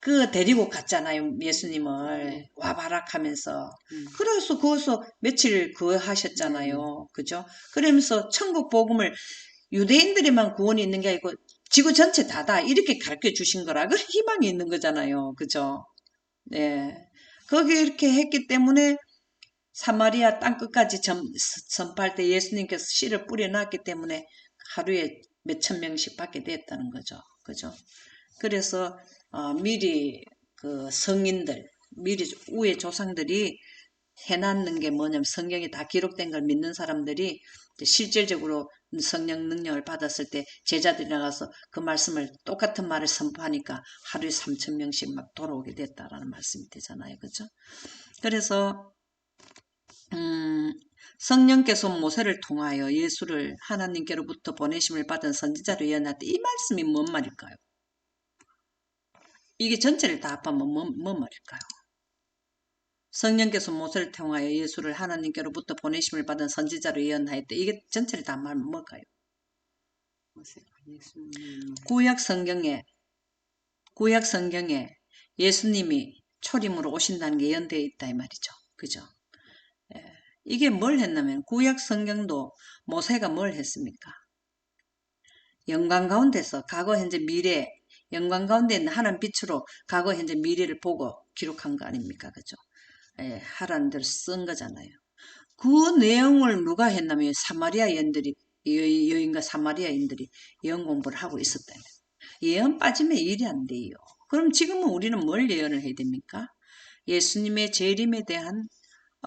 그 데리고 갔잖아요. 예수님을 와봐라 하면서 그래서 거기서 며칠 하셨잖아요. 그죠? 그러면서 천국 복음을 유대인들에만 구원이 있는 게 아니고 지구 전체 다다 이렇게 가르쳐 주신 거라 그 희망이 있는 거잖아요. 그죠? 네. 거기 이렇게 했기 때문에 사마리아 땅끝까지 선포할 때 예수님께서 씨를 뿌려놨기 때문에 하루에 몇천 명씩 받게 됐다는 거죠. 그죠? 그래서 미리 그 성인들, 미리 우에 조상들이 해놨는 게 뭐냐면 성경에 다 기록된 걸 믿는 사람들이 실질적으로 성령 능력을 받았을 때 제자들이 나가서 그 말씀을 똑같은 말을 선포하니까 하루에 3천 명씩 막 돌아오게 됐다라는 말씀이 되잖아요. 그죠? 그래서 성령께서 모세를 통하여 예수를 하나님께로부터 보내심을 받은 선지자로 예언할 때 이 말씀이 뭔 말일까요? 이게 전체를 다 합하면 뭔 말일까요? 성령께서 모세를 통하여 예수를 하나님께로부터 보내심을 받은 선지자로 예언하였대. 이게 전체를 다 말하면 뭘까요? 구약 성경에 예수님이 초림으로 오신다는 게 예언되어 있다 이 말이죠. 그죠? 예. 이게 뭘 했냐면 구약 성경도 모세가 뭘 했습니까? 영광 가운데서 과거, 현재, 미래, 영광 가운데 있는 하나님 빛으로 과거, 현재, 미래를 보고 기록한 거 아닙니까? 그죠? 예, 하라는 대로 쓴 거잖아요. 그 내용을 누가 했냐면 사마리아 여인과 사마리아인들이 예언 공부를 하고 있었다면 예언 빠지면 일이 안 돼요. 그럼 지금은 우리는 뭘 예언을 해야 됩니까? 예수님의 재림에 대한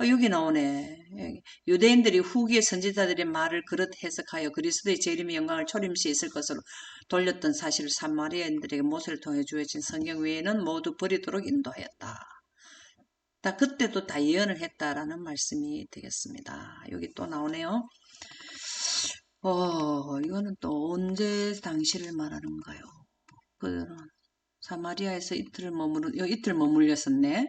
여기 나오네. 유대인들이 후기의 선지자들의 말을 그릇 해석하여 그리스도의 재림의 영광을 초림시에 있을 것으로 돌렸던 사실을 사마리아인들에게 모세를 통해 주어진 성경 외에는 모두 버리도록 인도하였다. 그때도 다 예언을 했다라는 말씀이 되겠습니다. 여기 또 나오네요. 이거는 또 언제 당시를 말하는가요? 그들은 사마리아에서 이틀 머물렸었네.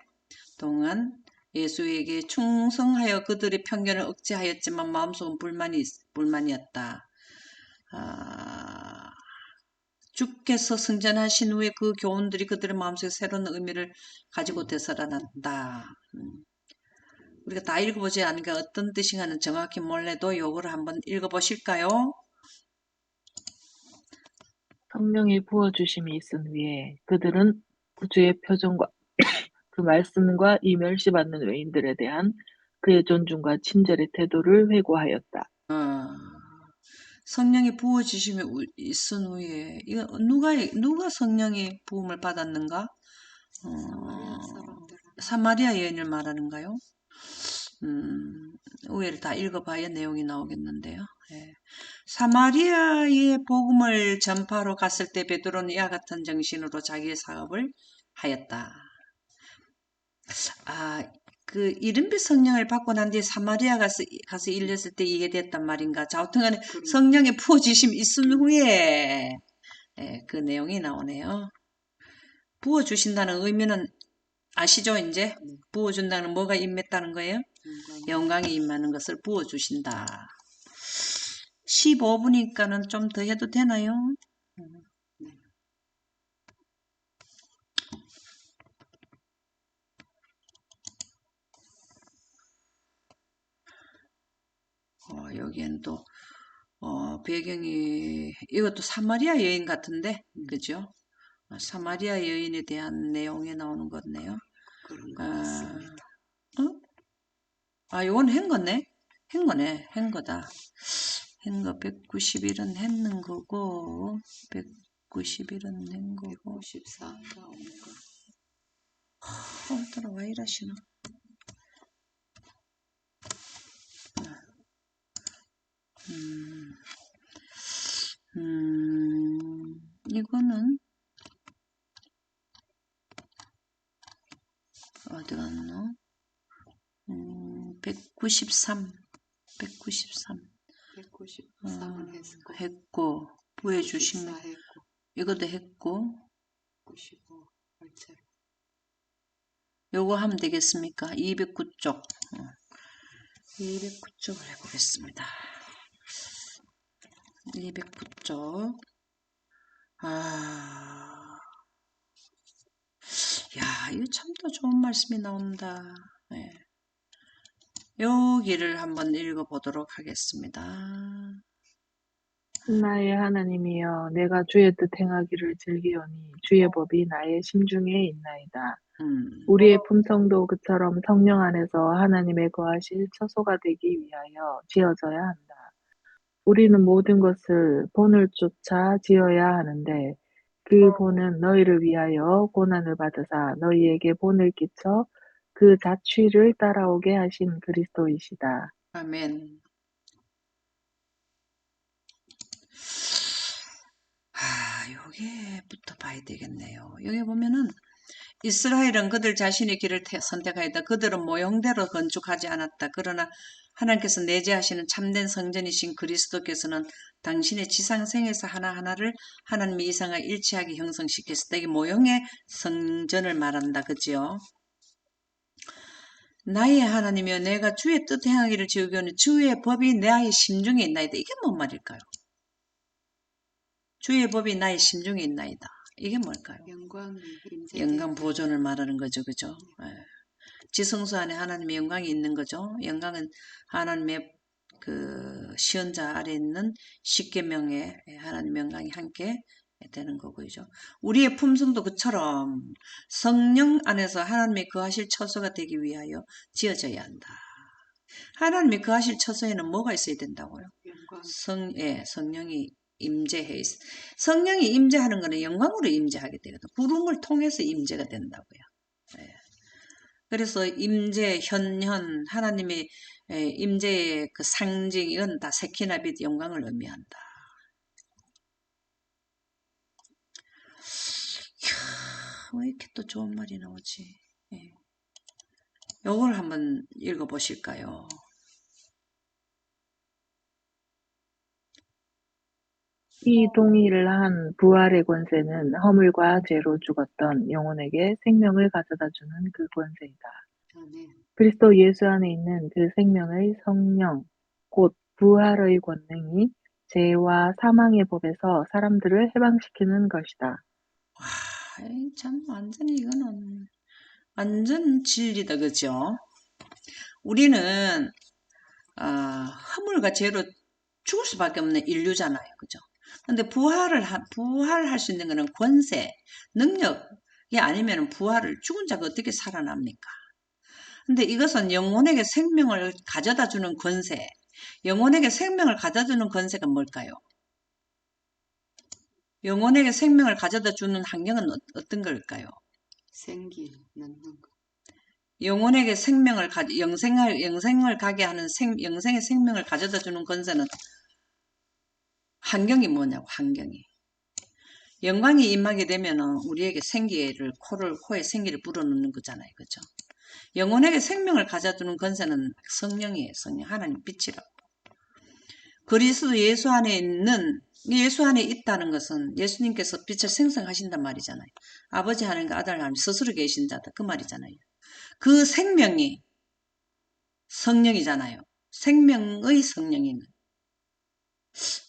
동안 예수에게 충성하여 그들의 편견을 억제하였지만 마음속은 불만이었다. 주께서 승전하신 후에 그 교훈들이 그들의 마음속에 새로운 의미를 가지고 되살아난다. 우리가 다 읽어보지 않으니까 어떤 뜻인가는 정확히 몰라도 요거를 한번 읽어보실까요? 성령이 부어주심이 있은 후에 그들은 구주의 표정과 그 말씀과 이 멸시받는 외인들에 대한 그의 존중과 친절의 태도를 회고하였다. 성령이 부어주심이 있은 후에 이거 누가 성령의 부음을 받았는가? 사마리아 여인을 말하는가요? 위를 다 읽어봐야 내용이 나오겠는데요. 예. 사마리아의 복음을 전파로 갔을 때 베드로는 이와 같은 정신으로 자기의 사업을 하였다. 그 이른빛 성령을 받고 난 뒤에 사마리아 가서 일했을 때 이해됐단 말인가? 자우튼간에 성령의 부어주심 있은 후에 예, 그 내용이 나오네요. 부어주신다는 의미는 아시죠, 이제? 네. 부어준다는 뭐가 임했다는 거예요? 영광이 영광이 임하는 것을 부어주신다. 15분이니까는 좀 더 해도 되나요? 네. 여기엔 또 배경이 이것도 사마리아 여인 같은데, 그죠? 사마리아 여인에 대한 내용에 나오는 거네요. 그런 것 아, 같습니다. 이건 행거네. 행거네. 행거다. 행거 191은 했는 거고, 191은 낸 거고. 194 나오니까 오늘따라 왜 이러시나? 이거는 어디 갔노? 193, 193 193은 했고 했고, 부해주신 94 했고 이것도 했고, 95 발제로 요거 하면 되겠습니까? 209쪽. 209쪽을 해보겠습니다. 209쪽. 야, 이거 참 또 좋은 말씀이 나온다. 네. 여기를 한번 읽어보도록 하겠습니다. 나의 하나님이여 내가 주의 뜻 행하기를 즐기오니 주의 법이 나의 심중에 있나이다. 우리의 품성도 그처럼 성령 안에서 하나님의 거하실 처소가 되기 위하여 지어져야 한다. 우리는 모든 것을 본을 쫓아 지어야 하는데 그 본은 너희를 위하여 고난을 받으사 너희에게 본을 끼쳐 그 자취를 따라오게 하신 그리스도이시다. 아멘. 여기부터 봐야 되겠네요. 여기 보면은 이스라엘은 그들 자신의 길을 선택하였다. 그들은 모형대로 건축하지 않았다. 그러나 하나님께서 내재하시는 참된 성전이신 그리스도께서는 당신의 지상생에서 하나하나를 하나님의 이상과 일치하게 형성시켰다. 이게 모형의 성전을 말한다. 그지요? 나의 하나님이여 내가 주의 뜻 행하기를 지으려니 주의 법이 나의 심중에 있나이다. 이게 뭔 말일까요? 주의 법이 나의 심중에 있나이다. 이게 뭘까요? 영광이 영광 임재되었다. 보존을 말하는 거죠. 그죠? 예. 지성소 안에 하나님의 영광이 있는 거죠. 영광은 하나님의 그 시언자 아래 있는 십계명에 하나님의 영광이 함께 되는 거고요. 우리의 품성도 그처럼 성령 안에서 하나님의 거하실 처소가 되기 위하여 지어져야 한다. 하나님의 거하실 처소에는 뭐가 있어야 된다고요? 영광 성령이 임재해 있어. 성령이 임재하는 것은 영광으로 임재하게 되거든. 부름을 통해서 임재가 된다고요. 예. 그래서 임재, 현현, 하나님의 임재의 그 상징, 이건 다 세키나 빛 영광을 의미한다. 이야, 왜 이렇게 또 좋은 말이 나오지? 예. 요걸 한번 읽어보실까요? 이 동의를 한 부활의 권세는 허물과 죄로 죽었던 영혼에게 생명을 가져다 주는 그 권세이다. 아멘. 그리스도 예수 안에 있는 그 생명의 성령, 곧 부활의 권능이 죄와 사망의 법에서 사람들을 해방시키는 것이다. 와, 참 완전히 이거는 완전 진리다, 그죠? 우리는 허물과 죄로 죽을 수밖에 없는 인류잖아요, 그죠? 근데 부활할 수 있는 것은 권세, 능력이 아니면 부활을 죽은 자가 어떻게 살아납니까? 근데 이것은 영혼에게 생명을 가져다 주는 권세, 영혼에게 생명을 가져다 주는 권세가 뭘까요? 영혼에게 생명을 가져다 주는 환경은 어떤 걸까요? 생기 낳는 것. 영혼에게 영생을 가게 하는 영생의 생명을 가져다 주는 권세는 환경이 뭐냐고, 환경이. 영광이 임하게 되면은 우리에게 코에 생기를 불어넣는 거잖아요. 그죠? 영혼에게 생명을 가져주는 권세는 성령이에요. 성령. 하나님 빛이라고. 그리스도 예수 안에 있다는 것은 예수님께서 빛을 생성하신단 말이잖아요. 아버지 하나님과 아들 하나님 스스로 계신 자다 그 말이잖아요. 그 생명이 성령이잖아요. 생명의 성령인.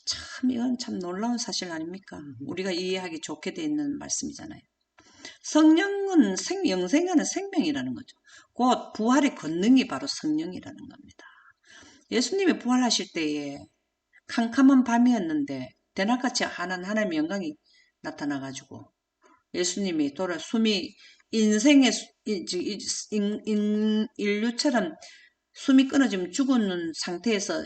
참 이건 참 놀라운 사실 아닙니까? 우리가 이해하기 좋게 돼 있는 말씀이잖아요. 성령은 영생하는 생명이라는 거죠. 곧 부활의 권능이 바로 성령이라는 겁니다. 예수님이 부활하실 때에 캄캄한 밤이었는데 대낮같이 환한 하나님의 영광이 나타나가지고 예수님이 숨이 인생의 인류처럼 숨이 끊어지면 죽는 상태에서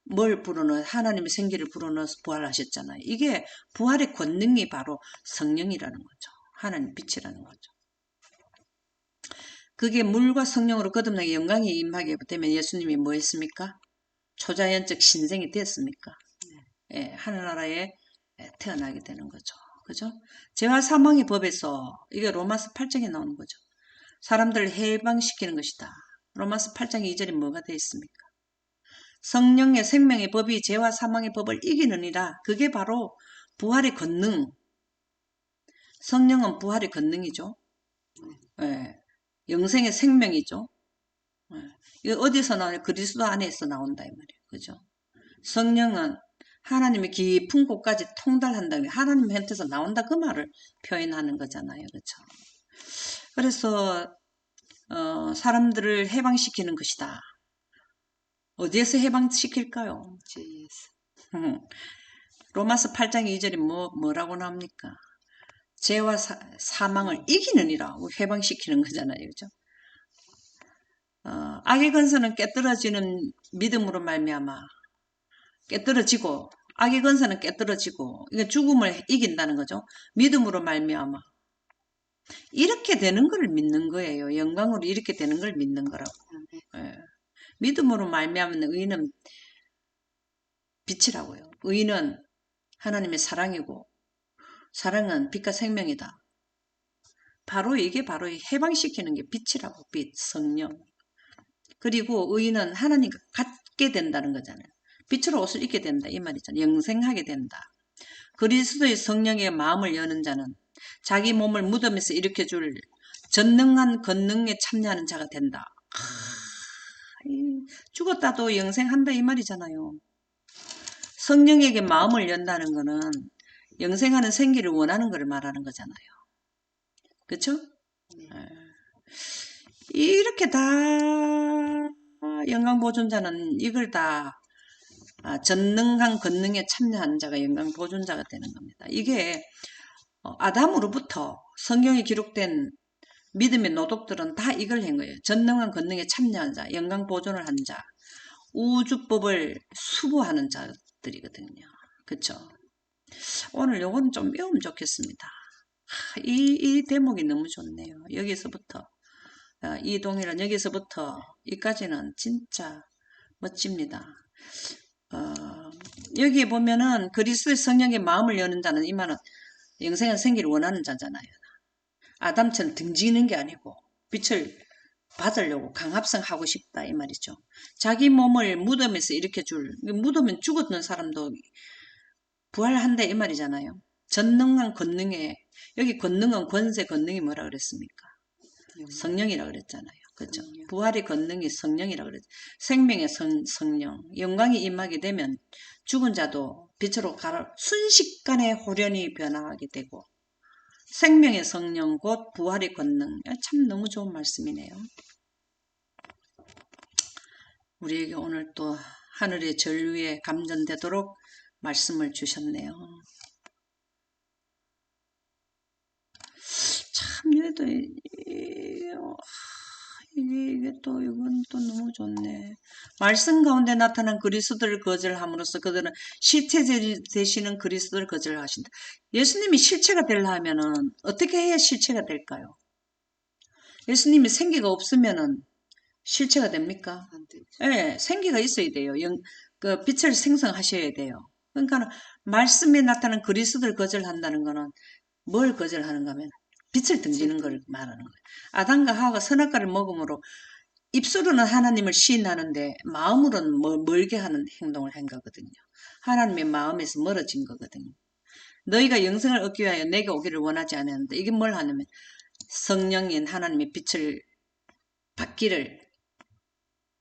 뭘 불어넣어 하나님의 생기를 불어넣어서 부활하셨잖아요. 이게 부활의 권능이 바로 성령이라는 거죠. 하나님 빛이라는 거죠. 그게 물과 성령으로 거듭나게 영광이 임하게 되면 예수님이 뭐 했습니까? 초자연적 신생이 됐습니까? 예, 하늘나라에 태어나게 되는 거죠. 그죠? 죄와 사망의 법에서 이게 로마서 8장에 나오는 거죠. 사람들을 해방시키는 것이다. 로마서 8장 2절에 뭐가 되어 있습니까? 성령의 생명의 법이 죄와 사망의 법을 이기느니라. 그게 바로 부활의 권능. 성령은 부활의 권능이죠. 예, 영생의 생명이죠. 예, 이거 어디서 나와요? 그리스도 안에서 나온다 이 말이에요. 그죠? 성령은 하나님의 깊은 곳까지 통달한다. 하나님 한테서 나온다 그 말을 표현하는 거잖아요. 그렇죠? 그래서 사람들을 해방시키는 것이다. 어디에서 해방시킬까요? 죄에서. 로마서 8장 2절이 뭐라고 나옵니까? 죄와 사망을 이기느니라 해방시키는 거잖아요. 그죠? 악의 근서는 깨뜨려지는 믿음으로 말미암아 깨뜨려지고 악의 근서는 깨뜨려지고 이게 죽음을 이긴다는 거죠. 믿음으로 말미암아 이렇게 되는 걸 믿는 거예요. 영광으로 이렇게 되는 걸 믿는 거라고. 예. 믿음으로 말미암는 의는 빛이라고요. 의는 하나님의 사랑이고 사랑은 빛과 생명이다. 바로 이게 바로 해방시키는 게 빛이라고. 빛, 성령. 그리고 의는 하나님과 같게 된다는 거잖아요. 빛으로 옷을 입게 된다 이 말이잖아요. 영생하게 된다. 그리스도의 성령의 마음을 여는 자는 자기 몸을 무덤에서 일으켜줄 전능한 권능에 참여하는 자가 된다. 죽었다도 영생한다 이 말이잖아요. 성령에게 마음을 연다는 거는 영생하는 생기를 원하는 것을 말하는 거잖아요. 그렇죠? 이렇게 다 영광 보존자는 이걸 다 전능한 권능에 참여하는 자가 영광 보존자가 되는 겁니다. 이게 아담으로부터 성경에 기록된 믿음의 노독들은 다 이걸 한 거예요. 전능한 권능에 참여한 자, 영광 보존을 한 자, 우주법을 수부하는 자들이거든요. 그렇죠? 오늘 요건 좀 외우면 좋겠습니다. 이 대목이 너무 좋네요. 여기서부터 이동이란 여기서부터 이까지는 진짜 멋집니다. 여기에 보면은 그리스도의 성령의 마음을 여는 자는 이 말은 영생한 생기를 원하는 자잖아요. 아담처럼 등지는 게 아니고 빛을 받으려고 강합성하고 싶다 이 말이죠. 자기 몸을 무덤에서 일으켜줄, 무덤은 죽었던 사람도 부활한다 이 말이잖아요. 전능한 권능에, 여기 권능은 권세 권능이 뭐라 그랬습니까? 성령이라 그랬잖아요. 그죠? 부활의 권능이 성령이라 그랬죠. 생명의 성령, 영광이 임하게 되면 죽은 자도 빛으로 순식간에 호련히 변화하게 되고 생명의 성령 곧 부활의 권능. 참 너무 좋은 말씀이네요. 우리에게 오늘 또 하늘의 전류에 감전되도록 말씀을 주셨네요. 참 얘도 이게 또 이건 또 너무 좋네. 말씀 가운데 나타난 그리스도를 거절함으로써 그들은 실체 되시는 그리스도를 거절하신다. 예수님이 실체가 되려 하면은 어떻게 해야 실체가 될까요? 예수님이 생기가 없으면은 실체가 됩니까? 예, 생기가 있어야 돼요. 그 빛을 생성하셔야 돼요. 그러니까 말씀에 나타난 그리스도를 거절한다는 거는 뭘 거절하는가 하면 빛을 등지는 걸 말하는 거예요. 아담과 하와가 선악과를 먹음으로 입술로는 하나님을 시인하는데 마음으로는 멀게 하는 행동을 한 거거든요. 하나님의 마음에서 멀어진 거거든요. 너희가 영생을 얻기 위하여 내게 오기를 원하지 않았는데 이게 뭘 하냐면 성령인 하나님의 빛을 받기를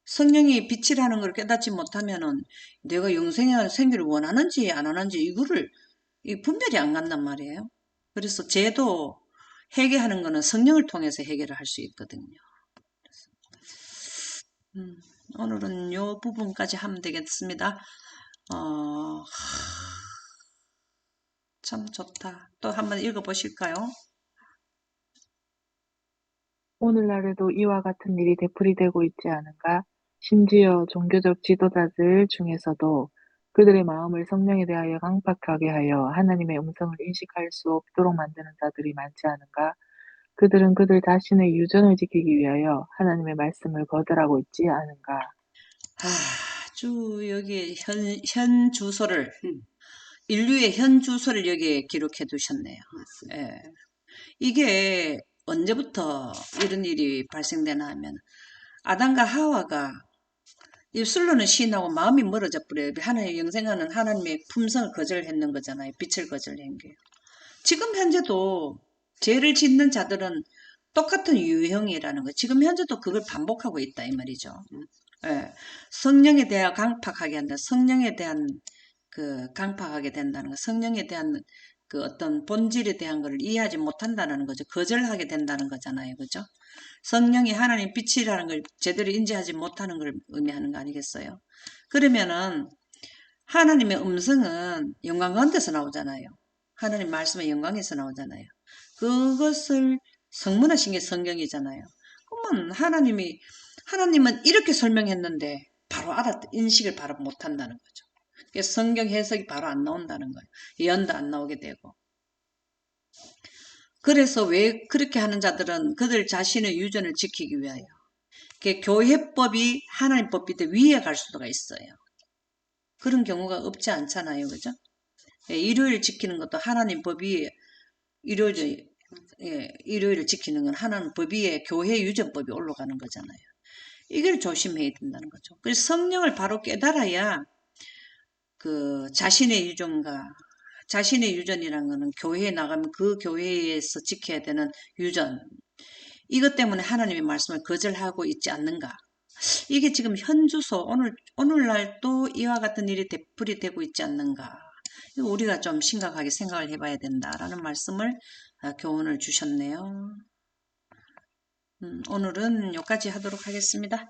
성령이 빛이라는 걸 깨닫지 못하면은 내가 영생에 생기를 원하는지 안 원하는지 이거를 분별이 안 간단 말이에요. 그래서 죄도 해결하는 거는 성령을 통해서 해결을 할 수 있거든요. 오늘은 요 부분까지 하면 되겠습니다. 참 좋다. 또 한번 읽어보실까요? 오늘날에도 이와 같은 일이 되풀이되고 있지 않은가? 심지어 종교적 지도자들 중에서도 그들의 마음을 성령에 대하여 강팍하게 하여 하나님의 음성을 인식할 수 없도록 만드는 자들이 많지 않은가? 그들은 그들 자신의 유전을 지키기 위하여 하나님의 말씀을 거절하고 있지 않은가? 아주 여기 현 주소를 인류의 현 주소를 여기에 기록해 두셨네요. 맞습니다. 예. 이게 언제부터 이런 일이 발생되나 하면 아담과 하와가 입술로는 시인하고 마음이 멀어져 버려요. 하나님의 영생하는 하나님의 품성을 거절했는 거잖아요. 빛을 거절한 게. 지금 현재도 죄를 짓는 자들은 똑같은 유형이라는 거. 지금 현재도 그걸 반복하고 있다 이 말이죠. 예. 성령에 대하여 강팍하게 한다. 성령에 대한 강팍하게 된다는 거. 성령에 대한 그 어떤 본질에 대한 걸 이해하지 못한다는 거죠. 거절하게 된다는 거잖아요. 그죠? 성령이 하나님 빛이라는 걸 제대로 인지하지 못하는 걸 의미하는 거 아니겠어요? 그러면은 하나님의 음성은 영광 가운데서 나오잖아요. 하나님 말씀의 영광에서 나오잖아요. 그것을 성문하신 게 성경이잖아요. 그러면 하나님은 이렇게 설명했는데 바로 인식을 바로 못한다는 거죠. 그래서 성경 해석이 바로 안 나온다는 거예요. 예언도 안 나오게 되고. 그래서 왜 그렇게 하는 자들은 그들 자신의 유전을 지키기 위하여 교회법이 하나님 법보다 위에 갈 수가 있어요. 그런 경우가 없지 않잖아요. 그죠? 예, 일요일 지키는 것도 하나님 법 위에 일요일을 지키는 건 하나님 법 위에 교회 유전법이 올라가는 거잖아요. 이걸 조심해야 된다는 거죠. 그래서 성령을 바로 깨달아야 자신의 유전이라는 거는 교회에 나가면 그 교회에서 지켜야 되는 유전. 이것 때문에 하나님의 말씀을 거절하고 있지 않는가. 이게 지금 현주소, 오늘날 또 이와 같은 일이 되풀이되고 있지 않는가. 우리가 좀 심각하게 생각을 해봐야 된다라는 말씀을 교훈을 주셨네요. 오늘은 여기까지 하도록 하겠습니다.